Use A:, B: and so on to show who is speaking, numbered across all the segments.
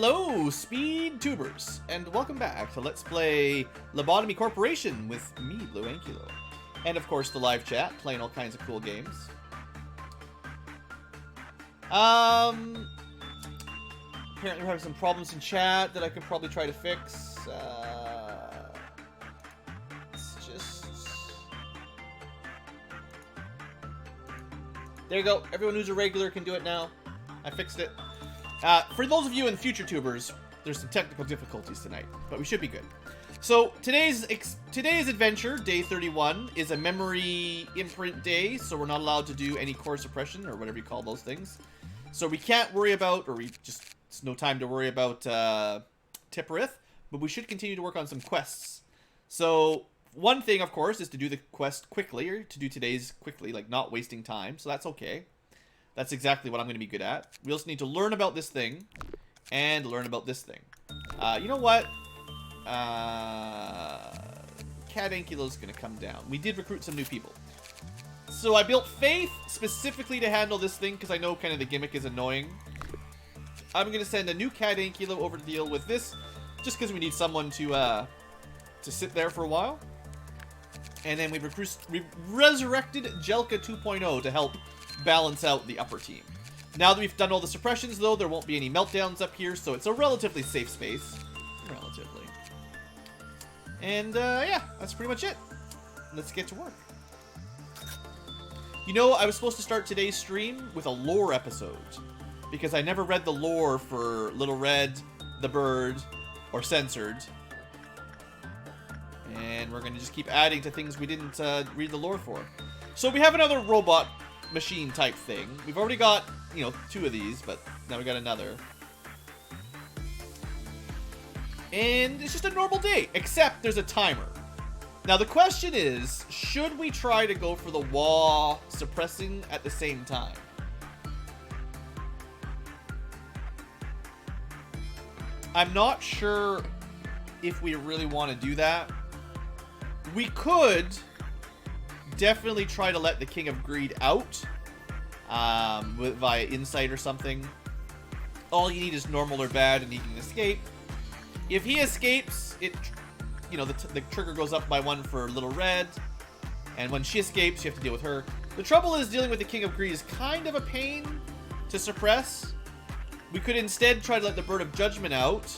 A: Hello, Speed Tubers, and welcome back to Let's Play Lobotomy Corporation with me, BlueAnkylo. And of course, the live chat, playing all kinds of cool games. Apparently we're having some problems in chat that I could probably try to fix. It's just... There you go. Everyone who's a regular can do it now. I fixed it. For those of you in future tubers, there's some technical difficulties tonight, but we should be good. So today's adventure, day 31, is a memory imprint day, so we're not allowed to do any core suppression or whatever you call those things. So we can't worry about, or it's no time to worry about Tipperith, but we should continue to work on some quests. So one thing, of course, is to do the quest quickly, or to do today's quickly, like not wasting time, so that's okay. That's exactly what I'm going to be good at. We also need to learn about this thing and learn about this thing. You know what? BlueAnkylo's going to come down. We did recruit some new people. So I built Faith specifically to handle this thing because I know kind of the gimmick is annoying. I'm going to send a new BlueAnkylo over to deal with this just because we need someone to sit there for a while. And then we resurrected Jelka 2.0 to help balance out the upper team. Now that we've done all the suppressions, though, there won't be any meltdowns up here, so it's a relatively safe space. Relatively. And, yeah, that's pretty much it. Let's get to work. You know, I was supposed to start today's stream with a lore episode, because I never read the lore for Little Red, the Bird, or Censored. And we're going to just keep adding to things we didn't read the lore for. So we have another robot machine type thing. We've already got, you know, 2 of these, but now we got another. And it's just a normal day, except there's a timer. Now the question is, should we try to go for the wah suppressing at the same time? I'm not sure if we really want to do that. We could definitely try to let the King of Greed out via insight or something. All you need is normal or bad and he can escape. If he escapes, you know, the trigger goes up by 1 for Little Red, and when she escapes, you have to deal with her. The trouble is dealing with the King of Greed is kind of a pain to suppress. We could instead try to let the Bird of Judgment out.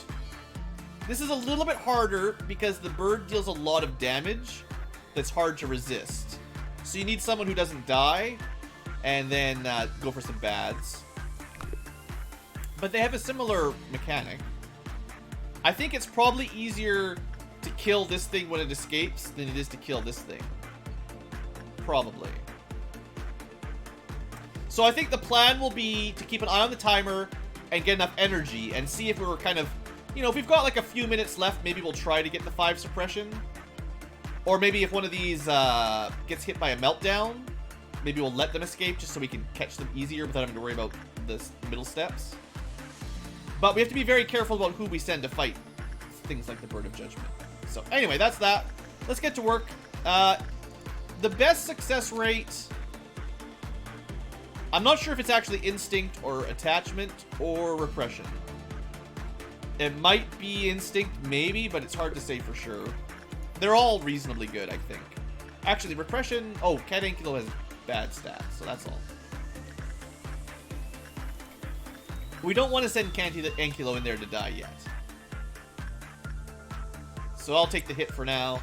A: This is a little bit harder because the bird deals a lot of damage that's hard to resist. So you need someone who doesn't die, and then go for some bads. But they have a similar mechanic. I think it's probably easier to kill this thing when it escapes than it is to kill this thing. Probably. So I think the plan will be to keep an eye on the timer and get enough energy and see if we were kind of... You know, if we've got like a few minutes left, maybe we'll try to get the 5 suppression. Or maybe if one of these gets hit by a meltdown, maybe we'll let them escape just so we can catch them easier without having to worry about the middle steps. But we have to be very careful about who we send to fight things like the Bird of Judgment. So anyway, that's that. Let's get to work. The best success rate... I'm not sure if it's actually instinct or attachment or repression. It might be instinct, maybe, but it's hard to say for sure. They're all reasonably good, I think. Actually, repression... Oh, BlueAnkylo has bad stats, so that's all. We don't want to send BlueAnkylo in there to die yet. So I'll take the hit for now.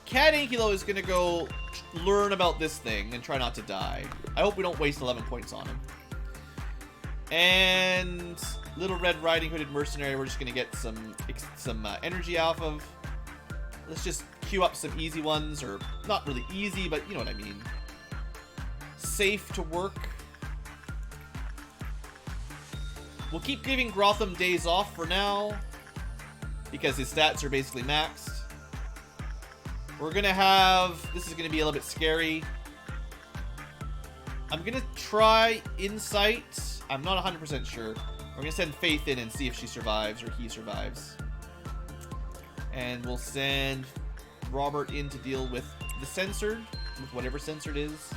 A: BlueAnkylo is going to go learn about this thing and try not to die. I hope we don't waste 11 points on him. And Little Red Riding Hooded Mercenary, we're just going to get some energy off of. Let's just queue up some easy ones, or not really easy, but you know what I mean. Safe to work. We'll keep giving Grotham days off for now, because his stats are basically maxed. We're going to have... This is going to be a little bit scary. I'm going to try Insight. I'm not 100% sure. We're going to send Faith in and see if she survives, or he survives. And we'll send Robert in to deal with the Censored, with whatever Censored is.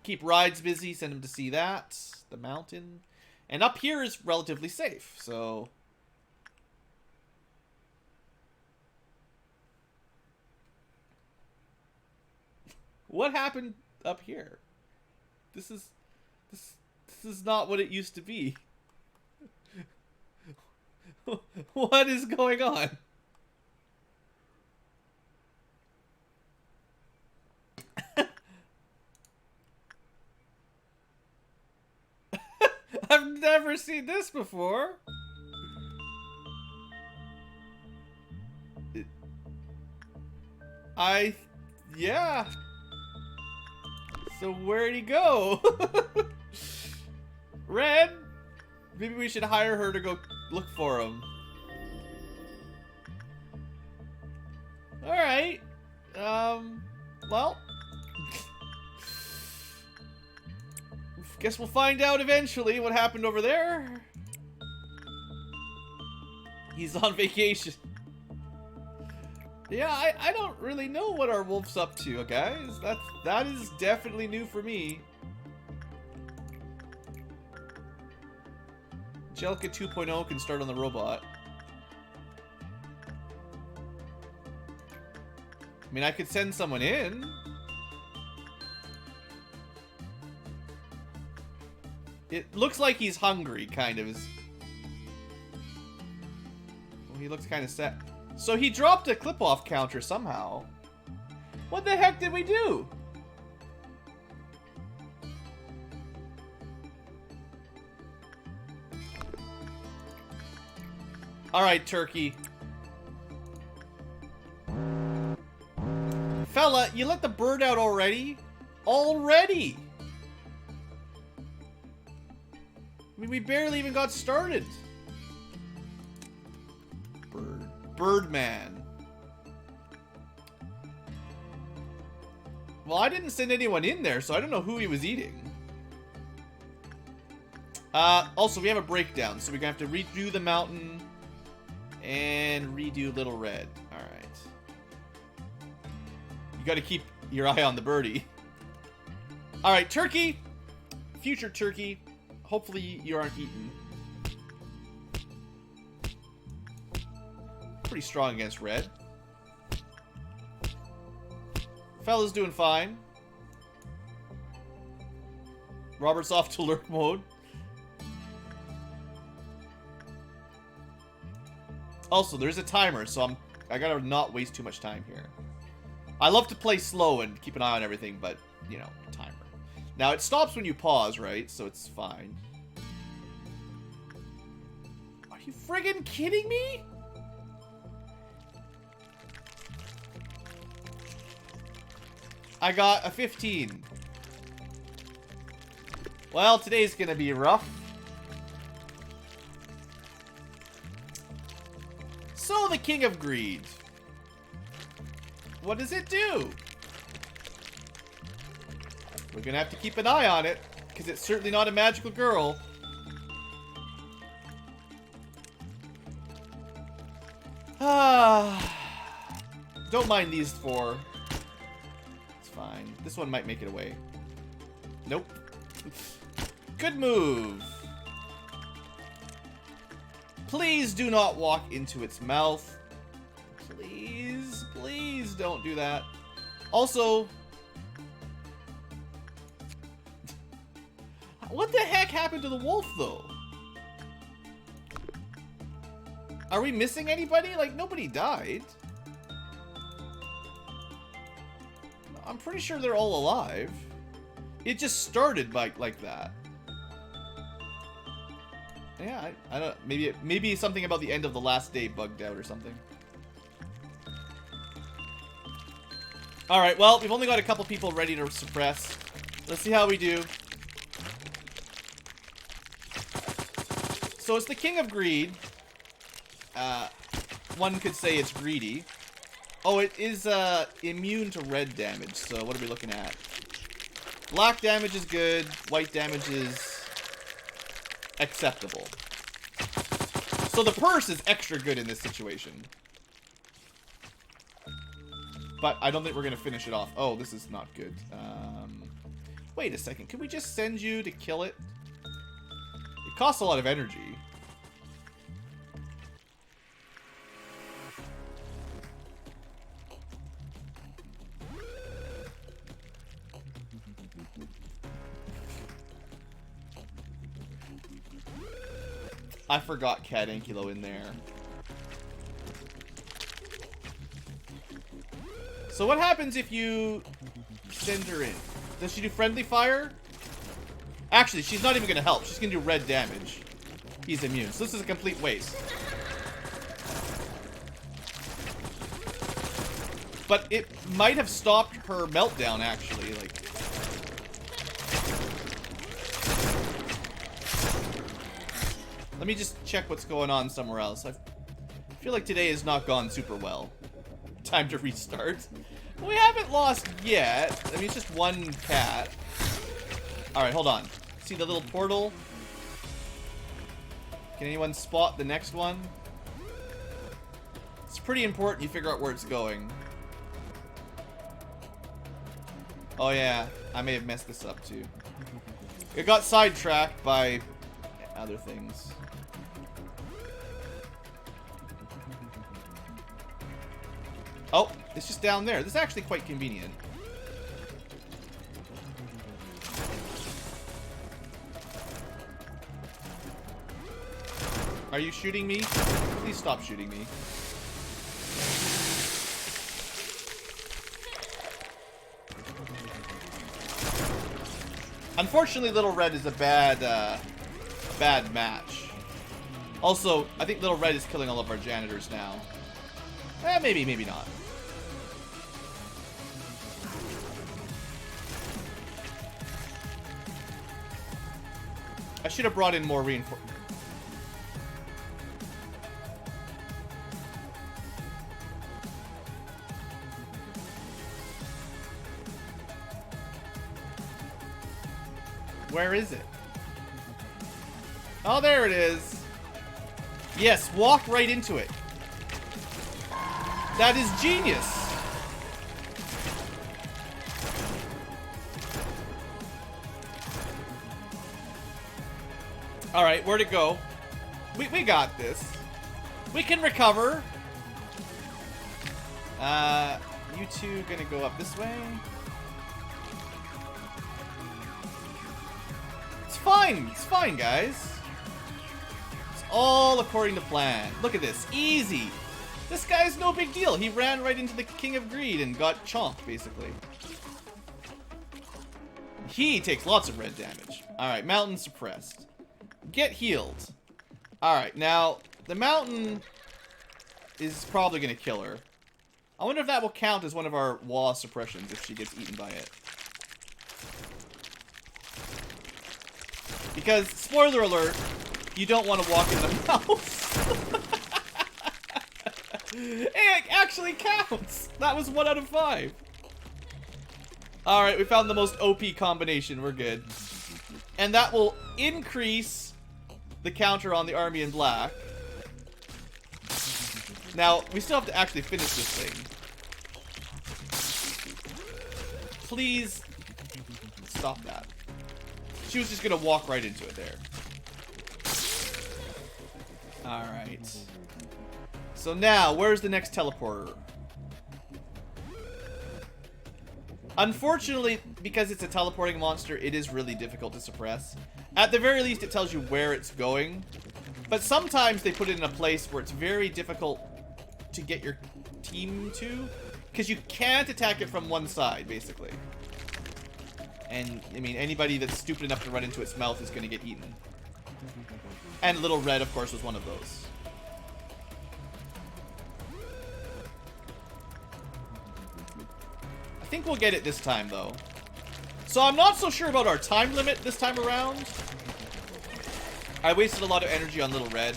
A: keep rides busy, send him to see that. The mountain. And up here is relatively safe, so... What happened up here? This is not what it used to be. What is going on? I've never seen this before. Yeah. So where'd he go? Red? Maybe we should hire her to go look for him. Alright. Well. Guess we'll find out eventually what happened over there. He's on vacation. Yeah, I don't really know what our wolf's up to, guys. That is definitely new for me. Jellica 2.0 can start on the robot. I mean, I could send someone in. It looks like he's hungry, kind of. Well, he looks kind of sad. So he dropped a clip-off counter somehow. What the heck did we do? Alright, turkey. Fella, you let the bird out already? Already! I mean, we barely even got started. Birdman. Well, I didn't send anyone in there, so I don't know who he was eating. Also, we have a breakdown, so we're gonna have to redo the mountain and redo Little Red. Alright. You gotta keep your eye on the birdie. Alright, turkey! Future turkey. Hopefully you aren't eaten. Pretty strong against red. Fella's doing fine. Robert's off to lurk mode. Also, there's a timer, so I gotta not waste too much time here. I love to play slow and keep an eye on everything, but, you know, timer. Now, it stops when you pause, right? So it's fine. Are you friggin' kidding me? I got a 15. Well, today's gonna be rough. So, the King of Greed. What does it do? We're gonna have to keep an eye on it, because it's certainly not a magical girl. Don't mind these four. It's fine. This one might make it away. Nope. Good move. Please do not walk into its mouth. Please, please don't do that. Also, what the heck happened to the wolf, though? Are we missing anybody? Like, nobody died. I'm pretty sure they're all alive. It just started like that. Yeah, I don't. Maybe something about the end of the last day bugged out or something. All right. Well, we've only got a couple people ready to suppress. Let's see how we do. So it's the King of Greed. One could say it's greedy. Oh, it is immune to red damage. So what are we looking at? Black damage is good. White damage is acceptable. So the purse is extra good in this situation. But I don't think we're going to finish it off. Oh, this is not good. Wait a second. Can we just send you to kill it? It costs a lot of energy. I forgot BlueAnkylo in there. So what happens if you send her in? Does she do friendly fire? Actually, she's not even going to help. She's going to do red damage. He's immune. So this is a complete waste. But it might have stopped her meltdown, actually. Like, let me just check what's going on somewhere else. I feel like today has not gone super well. Time to restart. We haven't lost yet. I mean, it's just one cat. Alright, hold on. See the little portal? Can anyone spot the next one? It's pretty important you figure out where it's going. Oh yeah, I may have messed this up too. It got sidetracked by other things. Oh, it's just down there. This is actually quite convenient. Are you shooting me? Please stop shooting me. Unfortunately, Little Red is a bad match. Also, I think Little Red is killing all of our janitors now. Maybe, maybe not. I should have brought in more reinforcements. Where is it? Oh, there it is. Yes, walk right into it. That is genius. Alright, where'd it go? We got this. We can recover. You two gonna go up this way. It's fine, guys. It's all according to plan. Look at this. Easy. This guy's no big deal. He ran right into the King of Greed and got chomped, basically. He takes lots of red damage. Alright, mountain suppressed. Get healed. Alright, now, the mountain is probably going to kill her. I wonder if that will count as one of our wall suppressions if she gets eaten by it. Because, spoiler alert, you don't want to walk in the house. It actually counts! That was 1 out of 5. Alright, we found the most OP combination. We're good. And that will increase the counter on the army in black. Now, we still have to actually finish this thing. Please stop that. She was just gonna walk right into it there. Alright. So now, where's the next teleporter? Unfortunately, because it's a teleporting monster, it is really difficult to suppress. At the very least, it tells you where it's going. But sometimes they put it in a place where it's very difficult to get your team to. Because you can't attack it from one side, basically. And, I mean, anybody that's stupid enough to run into its mouth is going to get eaten. And Little Red, of course, was one of those. I think we'll get it this time, though. So I'm not so sure about our time limit this time around. I wasted a lot of energy on Little Red.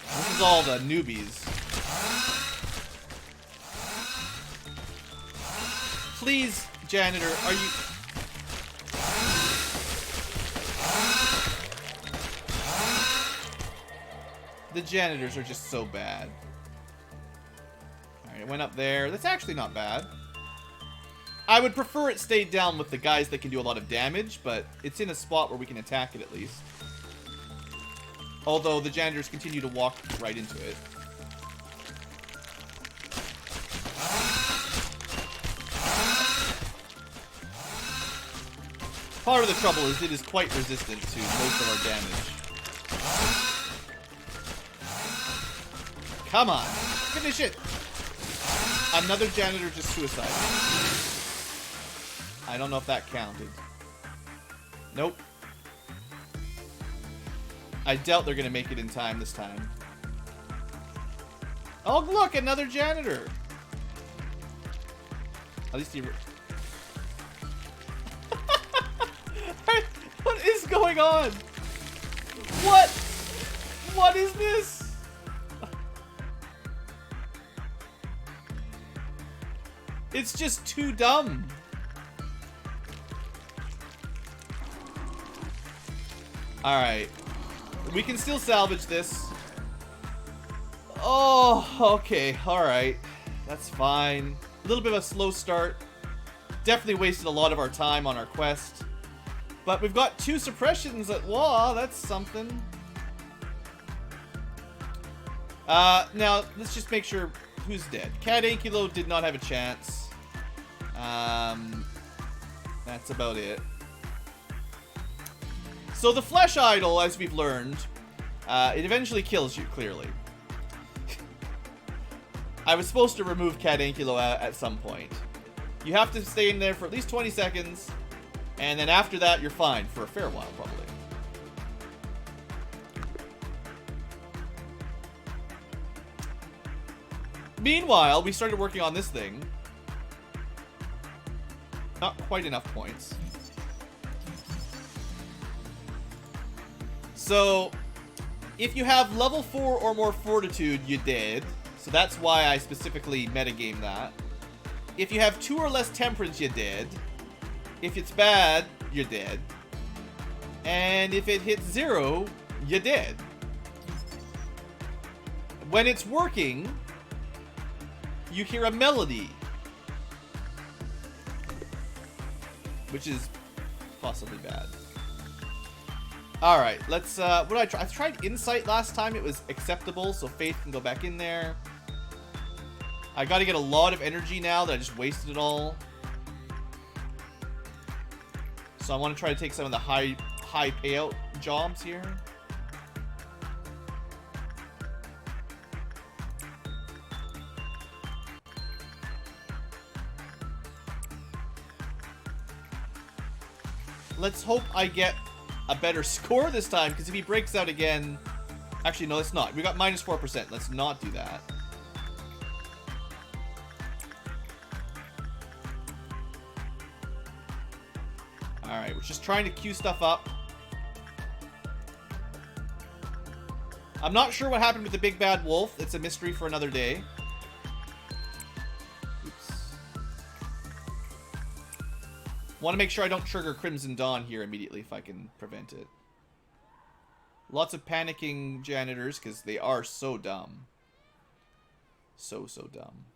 A: This is all the newbies. Please, janitor, are you... The janitors are just so bad. Alright, it went up there. That's actually not bad. I would prefer it stayed down with the guys that can do a lot of damage, but it's in a spot where we can attack it at least. Although the janitors continue to walk right into it. Part of the trouble is it is quite resistant to most of our damage. Come on. Finish it. Another janitor just suicided. I don't know if that counted. Nope. I doubt they're going to make it in time this time. Oh, look, another janitor. At least he... What is going on? What? What is this? It's just too dumb. Alright. We can still salvage this. Oh, okay. Alright. That's fine. A little bit of a slow start. Definitely wasted a lot of our time on our quest. But we've got 2 suppressions at WA. That's something. Now, let's just make sure who's dead. BlueAnkylo did not have a chance. That's about it. So the flesh idol, as we've learned, it eventually kills you, clearly. I was supposed to remove BlueAnkylo at some point. You have to stay in there for at least 20 seconds, and then after that, you're fine for a fair while, probably. Meanwhile, we started working on this thing. Not quite enough points. So, if you have level 4 or more fortitude, you're dead. So that's why I specifically metagame that. If you have 2 or less temperance, you're dead. If it's bad, you're dead. And if it hits 0, you're dead. When it's working, you hear a melody. Which is possibly bad. Alright, let's, what did I try? I tried Insight last time, it was acceptable, so Faith can go back in there. I gotta get a lot of energy now that I just wasted it all. So I want to try to take some of the high payout jobs here. Let's hope I get a better score this time, because if he breaks out again... Actually, no, let's not. We got minus 4%. Let's not do that. Alright, we're just trying to queue stuff up. I'm not sure what happened with the big bad wolf. It's a mystery for another day. Oops. Want to make sure I don't trigger Crimson Dawn here immediately if I can prevent it. Lots of panicking janitors because they are so dumb. So dumb.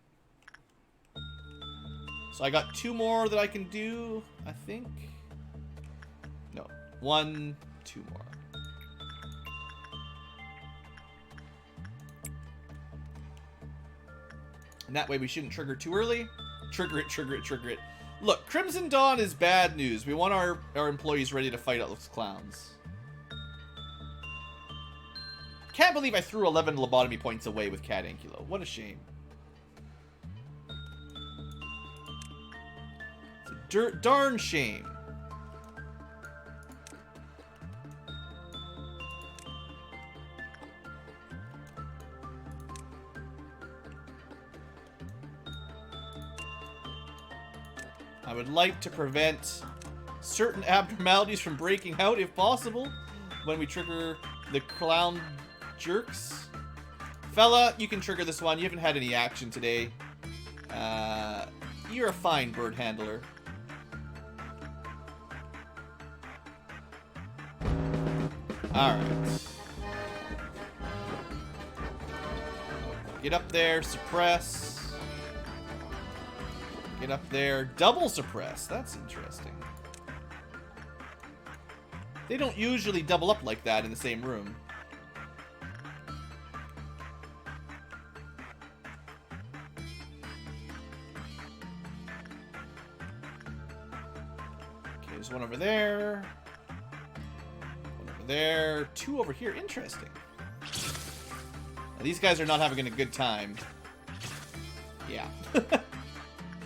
A: So I got 2 more that I can do, I think. No. 1, 2 more. And that way we shouldn't trigger too early. Trigger it, trigger it, trigger it. Look, Crimson Dawn is bad news. We want our employees ready to fight out those clowns. Can't believe I threw 11 lobotomy points away with BlueAnkylo. What a shame. It's a darn shame. I would like to prevent certain abnormalities from breaking out if possible when we trigger the clown jerks. Fella, you can trigger this one. You haven't had any action today. You're a fine bird handler. Alright. Get up there, suppress. Get up there. Double suppress. That's interesting. They don't usually double up like that in the same room. Okay, there's one over there. One over there. Two over here. Interesting. Now, these guys are not having a good time. Yeah.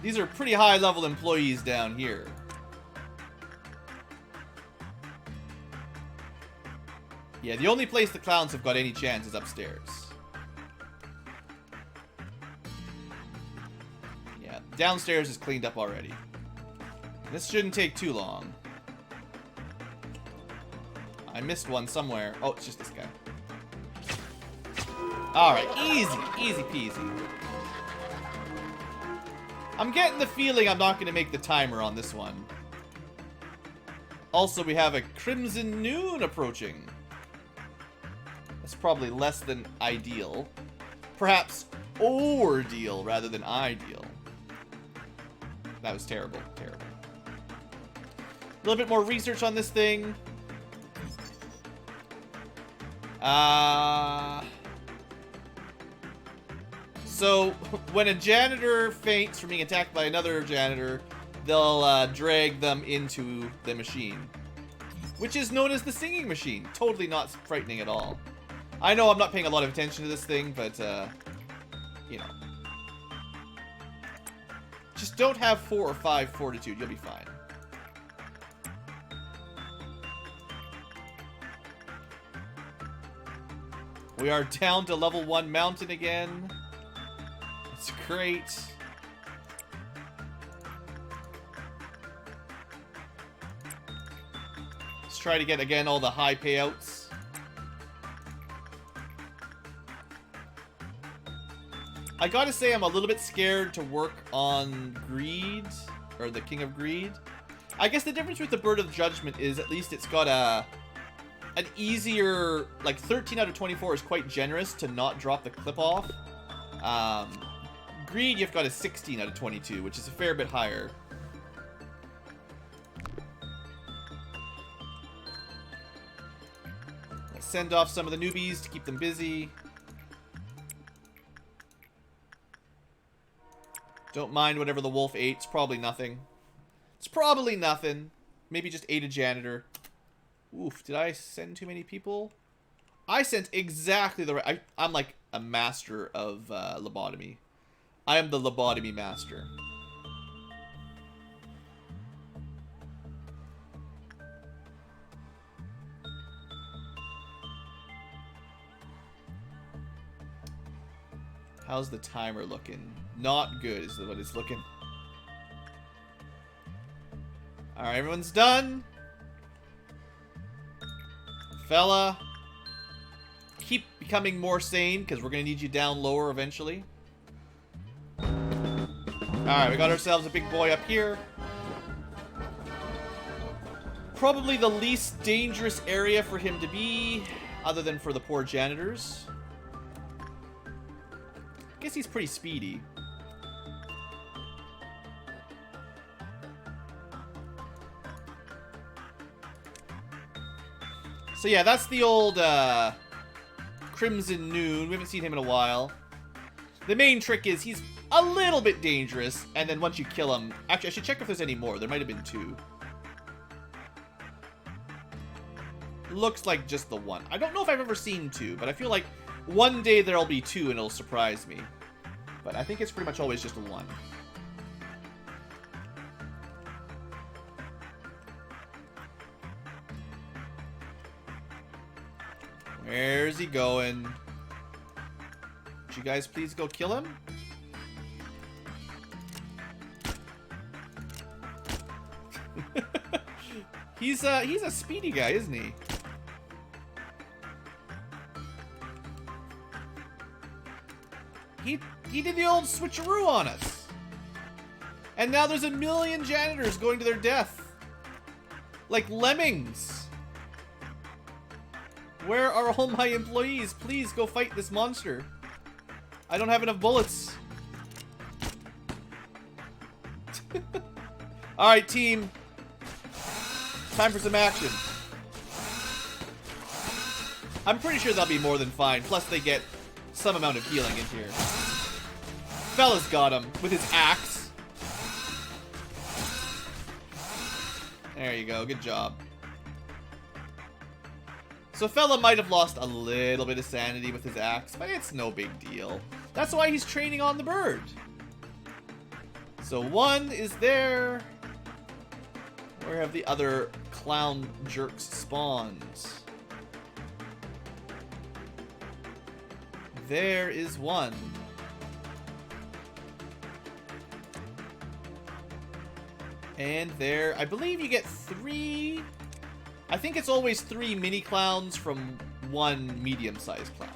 A: These are pretty high-level employees down here. Yeah, the only place the clowns have got any chance is upstairs. Yeah, downstairs is cleaned up already. This shouldn't take too long. I missed one somewhere. Oh, it's just this guy. Alright, easy. Easy peasy. I'm getting the feeling I'm not going to make the timer on this one. Also, we have a Crimson Noon approaching. That's probably less than ideal. Perhaps ordeal rather than ideal. That was terrible. Terrible. A little bit more research on this thing. So, when a janitor faints from being attacked by another janitor, they'll drag them into the machine. Which is known as the singing machine. Totally not frightening at all. I know I'm not paying a lot of attention to this thing, but, you know. Just don't have 4 or 5 fortitude. You'll be fine. We are down to level 1 mountain again. It's great. Let's try to get, again, all the high payouts. I gotta say, I'm a little bit scared to work on Greed, or the King of Greed. I guess the difference with the Bird of Judgment is at least it's got an easier, like 13 out of 24 is quite generous to not drop the clip off. Greed, you've got a 16 out of 22, which is a fair bit higher. Let's send off some of the newbies to keep them busy. Don't mind whatever the wolf ate. It's probably nothing. It's probably nothing. Maybe just ate a janitor. Oof, did I send too many people? I sent exactly the right... I'm like a master of lobotomy. I am the lobotomy master. How's the timer looking? Not good is what it's looking. Alright, everyone's done. Fella. Keep becoming more sane, because we're going to need you down lower eventually. Alright, we got ourselves a big boy up here. Probably the least dangerous area for him to be, other than for the poor janitors. I guess he's pretty speedy. So yeah, that's the old Crimson Noon. We haven't seen him in a while. The main trick is he's a little bit dangerous, and then once you kill him... Actually, I should check if there's any more. There might have been 2. Looks like just the 1. I don't know if I've ever seen 2, but I feel like one day there'll be 2 and it'll surprise me. But I think it's pretty much always just a 1. Where's he going? Would you guys please go kill him? He's a speedy guy, isn't he? He did the old switcheroo on us. And now there's a million janitors going to their death. Like lemmings. Where are all my employees? Please go fight this monster. I don't have enough bullets. Alright, team. Time for some action. I'm pretty sure they'll be more than fine. Plus, they get some amount of healing in here. Fella's got him with his axe. There you go. Good job. So Fella might have lost a little bit of sanity with his axe, but it's no big deal. That's why he's training on the bird. So one is there. Where have the other clown jerks spawned? There is one. And there, I believe you get 3... I think it's always 3 mini clowns from 1 medium-sized clown.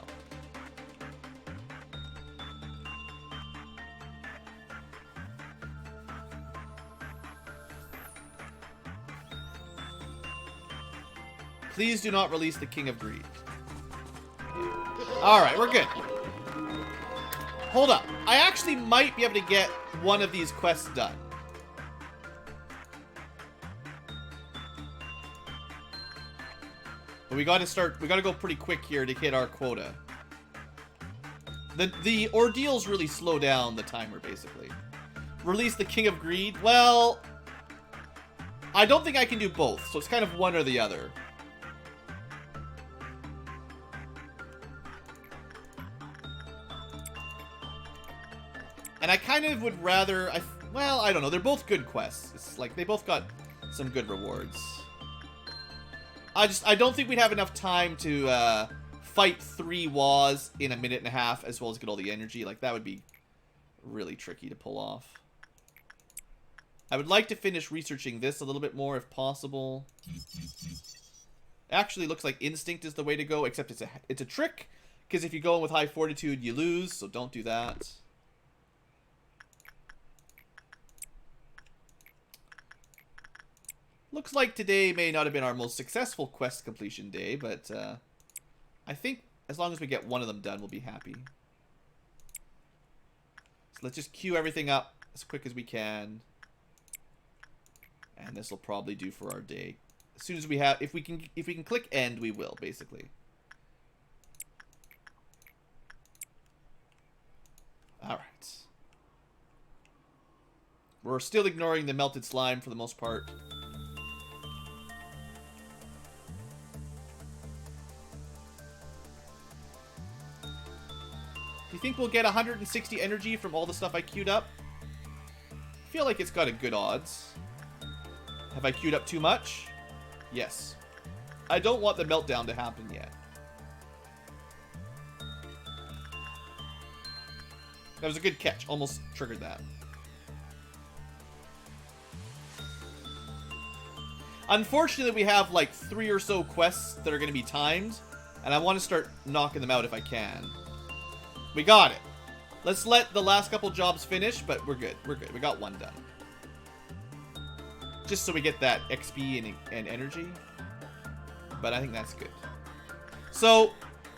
A: Please do not release the King of Greed. Alright, we're good. Hold up. I actually might be able to get one of these quests done. But we gotta go pretty quick here to hit our quota. The ordeals really slow down the timer, basically. Release the King of Greed. Well, I don't think I can do both, so it's kind of one or the other. And I kind of would rather... well, I don't know. They're both good quests. It's like they both got some good rewards. I don't think we'd have enough time to fight 3 Waws in a minute and a half, as well as get all the energy. Like, that would be really tricky to pull off. I would like to finish researching this a little bit more, if possible. Actually, looks like instinct is the way to go, except it's a trick, because if you go in with high fortitude, you lose, so don't do that. Looks like today may not have been our most successful quest completion day, but I think as long as we get one of them done, we'll be happy. So let's just queue everything up as quick as we can. And this will probably do for our day. As soon as we have, if we can click end, we will, basically. Alright. We're still ignoring the melted slime for the most part. Do you think we'll get 160 energy from all the stuff I queued up? I feel like it's got a good odds. Have I queued up too much? Yes. I don't want the meltdown to happen yet. That was a good catch. Almost triggered that. Unfortunately, we have like 3 or so quests that are going to be timed, and I want to start knocking them out if I can. We got it. Let's let the last couple jobs finish, but we're good. We're good. We got one done. Just so we get that XP and energy. But I think that's good. So,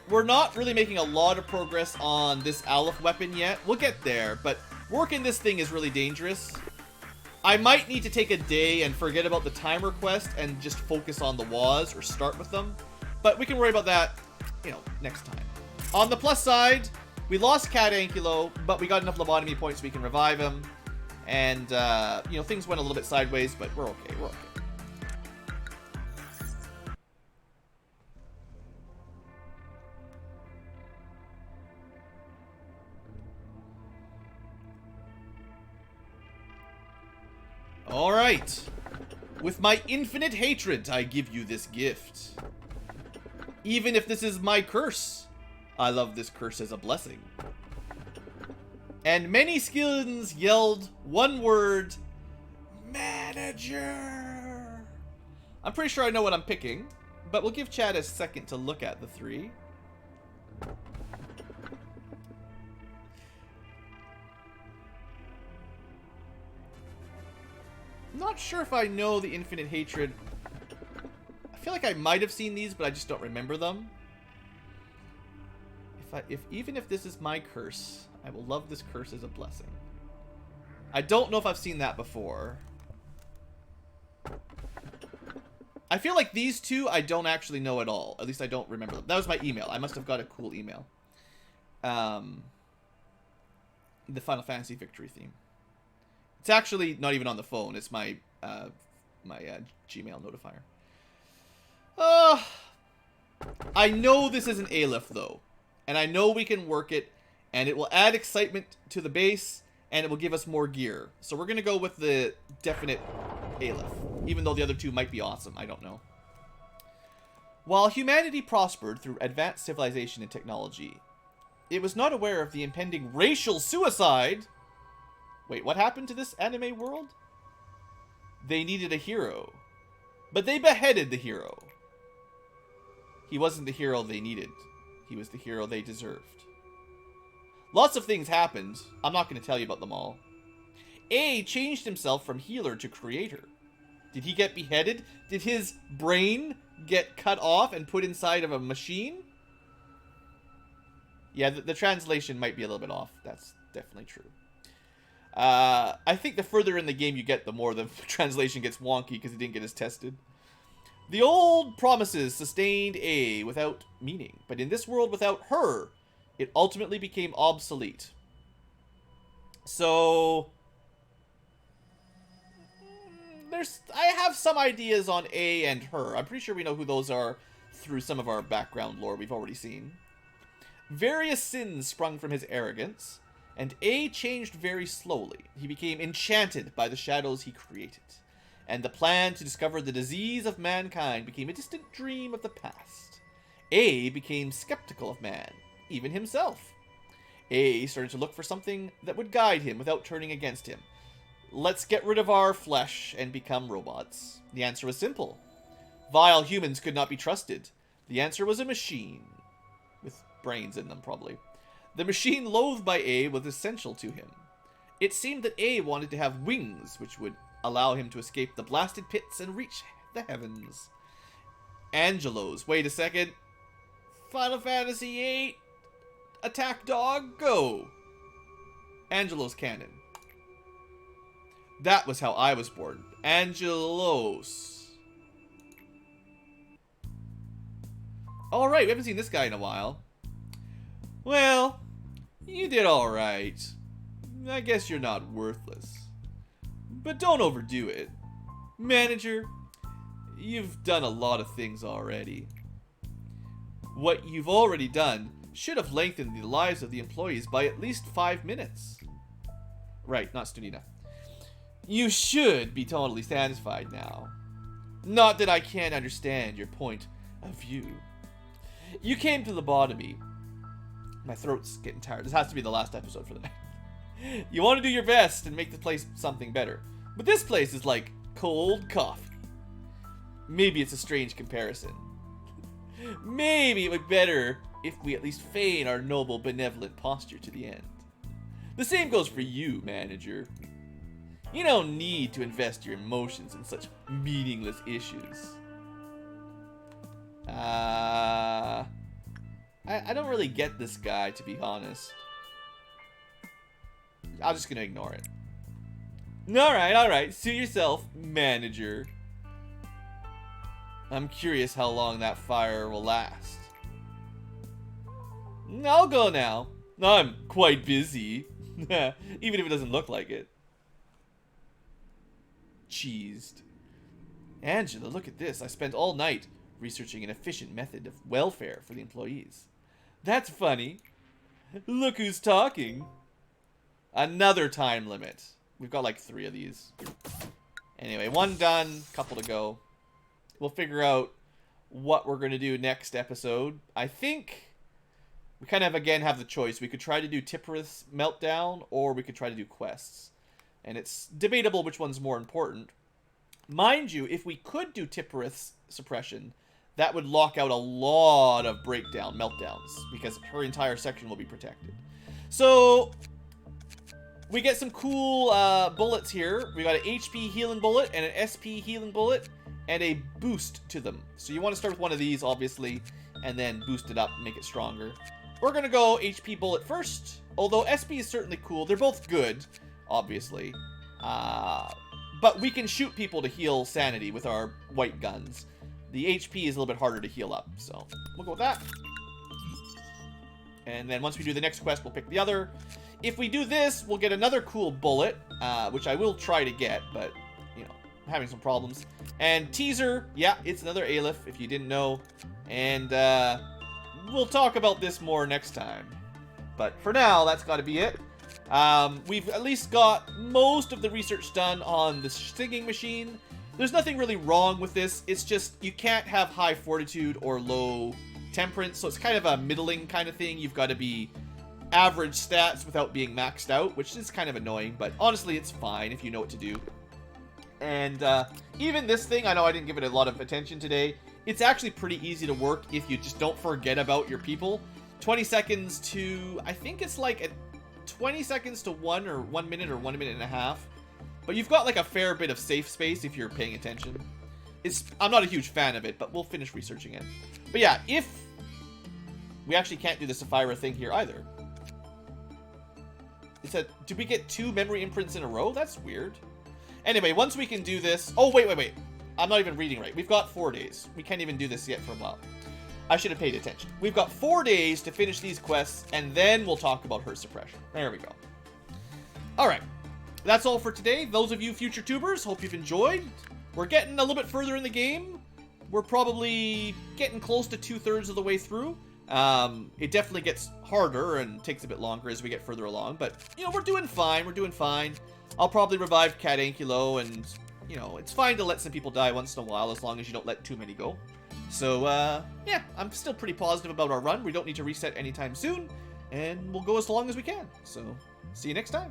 A: we're not really making a lot of progress on this Aleph weapon yet. We'll get there, but working this thing is really dangerous. I might need to take a day and forget about the timer quest and just focus on the Waws or start with them. But we can worry about that, you know, next time. On the plus side, we lost BlueAnkylo, but we got enough lobotomy points so we can revive him. And, you know, things went a little bit sideways, but we're okay. We're okay. Alright. With my infinite hatred, I give you this gift. Even if this is my curse, I love this curse as a blessing. And many skins yelled one word, manager. I'm pretty sure I know what I'm picking, but we'll give Chad a second to look at the 3. Not sure if I know the infinite hatred. I feel like I might have seen these, but I just don't remember them. Even if this is my curse, I will love this curse as a blessing. I don't know if I've seen that before. I feel like these two I don't actually know at all. At least I don't remember them. That was my email. I must have got a cool email. The Final Fantasy victory theme. It's actually not even on the phone. It's my Gmail notifier. I know this is an Aleph, though. And I know we can work it. And it will add excitement to the base. And it will give us more gear. So we're going to go with the definite Aleph. Even though the other two might be awesome. I don't know. While humanity prospered through advanced civilization and technology, it was not aware of the impending racial suicide. Wait, what happened to this anime world? They needed a hero. But they beheaded the hero. He wasn't the hero they needed. He was the hero they deserved. Lots of things happened. I'm not going to tell you about them all. A changed himself from healer to creator. Did he get beheaded? Did his brain get cut off and put inside of a machine? Yeah, the translation might be a little bit off. That's definitely true. I think the further in the game you get, the more the translation gets wonky because he didn't get as tested. The old promises sustained A without meaning, but in this world without her, it ultimately became obsolete. So I have some ideas on A and her. I'm pretty sure we know who those are through some of our background lore we've already seen. Various sins sprung from his arrogance, and A changed very slowly. He became enchanted by the shadows he created, and the plan to discover the disease of mankind became a distant dream of the past. A became skeptical of man, even himself. A started to look for something that would guide him without turning against him. Let's get rid of our flesh and become robots. The answer was simple. Vile humans could not be trusted. The answer was a machine. With brains in them, probably. The machine loathed by A was essential to him. It seemed that A wanted to have wings, which would allow him to escape the blasted pits and reach the heavens. Angelos. Wait a second. Final Fantasy VIII. Attack dog, go. Angelos canon. That was how I was born. Angelos. Alright, we haven't seen this guy in a while. Well, you did alright. I guess you're not worthless. But don't overdo it. Manager, you've done a lot of things already. What you've already done should have lengthened the lives of the employees by at least 5 minutes. Right, not Studina. You should be totally satisfied now. Not that I can't understand your point of view. You came to Lobotomy. My throat's getting tired. This has to be the last episode for the night. You want to do your best and make the place something better. But this place is like cold coffee. Maybe it's a strange comparison. Maybe it would be better if we at least feign our noble, benevolent posture to the end. The same goes for you, manager. You don't need to invest your emotions in such meaningless issues. I don't really get this guy, to be honest. I'm just gonna ignore it. Alright. Suit yourself, manager. I'm curious how long that fire will last. I'll go now. I'm quite busy. Even if it doesn't look like it. Cheesed. Angela, look at this. I spent all night researching an efficient method of welfare for the employees. That's funny. Look who's talking. Another time limit. We've got like 3 of these. Anyway, 1 done, couple to go. We'll figure out what we're going to do next episode. I think we kind of, again, have the choice. We could try to do Tipperith's Meltdown, or we could try to do quests. And it's debatable which one's more important. Mind you, if we could do Tipperith's Suppression, that would lock out a lot of breakdown meltdowns, because her entire section will be protected. So we get some cool bullets here. We got an HP healing bullet and an SP healing bullet and a boost to them. So you want to start with one of these, obviously, and then boost it up and make it stronger. We're going to go HP bullet first, although SP is certainly cool. They're both good, obviously. But we can shoot people to heal sanity with our white guns. The HP is a little bit harder to heal up, so we'll go with that. And then once we do the next quest, we'll pick the other. If we do this, we'll get another cool bullet, which I will try to get, but, you know, I'm having some problems. And teaser, yeah, it's another Aleph, if you didn't know. And we'll talk about this more next time. But for now, that's got to be it. We've at least got most of the research done on the singing machine. There's nothing really wrong with this. It's just you can't have high fortitude or low temperance, so it's kind of a middling kind of thing. You've got to be average stats without being maxed out, which is kind of annoying, but honestly, it's fine if you know what to do. And even this thing, I know I didn't give it a lot of attention today. It's actually pretty easy to work if you just don't forget about your people. 20 seconds to, I think it's like a 20 seconds to 1 minute or 1 minute and a half. But you've got like a fair bit of safe space if you're paying attention. I'm not a huge fan of it, but we'll finish researching it. But yeah, if we actually can't do the Sapphira thing here either. It said, did we get 2 memory imprints in a row? That's weird. Anyway, once we can do this... Oh, wait. I'm not even reading right. We've got 4 days. We can't even do this yet for a while. I should have paid attention. We've got 4 days to finish these quests, and then we'll talk about her suppression. There we go. Alright. That's all for today. Those of you future tubers, hope you've enjoyed. We're getting a little bit further in the game. We're probably getting close to 2/3 of the way through. It definitely gets harder and takes a bit longer as we get further along, but, you know, we're doing fine. We're doing fine. I'll probably revive BlueAnkylo, and, you know, it's fine to let some people die once in a while as long as you don't let too many go. So, yeah, I'm still pretty positive about our run. We don't need to reset anytime soon, and we'll go as long as we can. So, see you next time.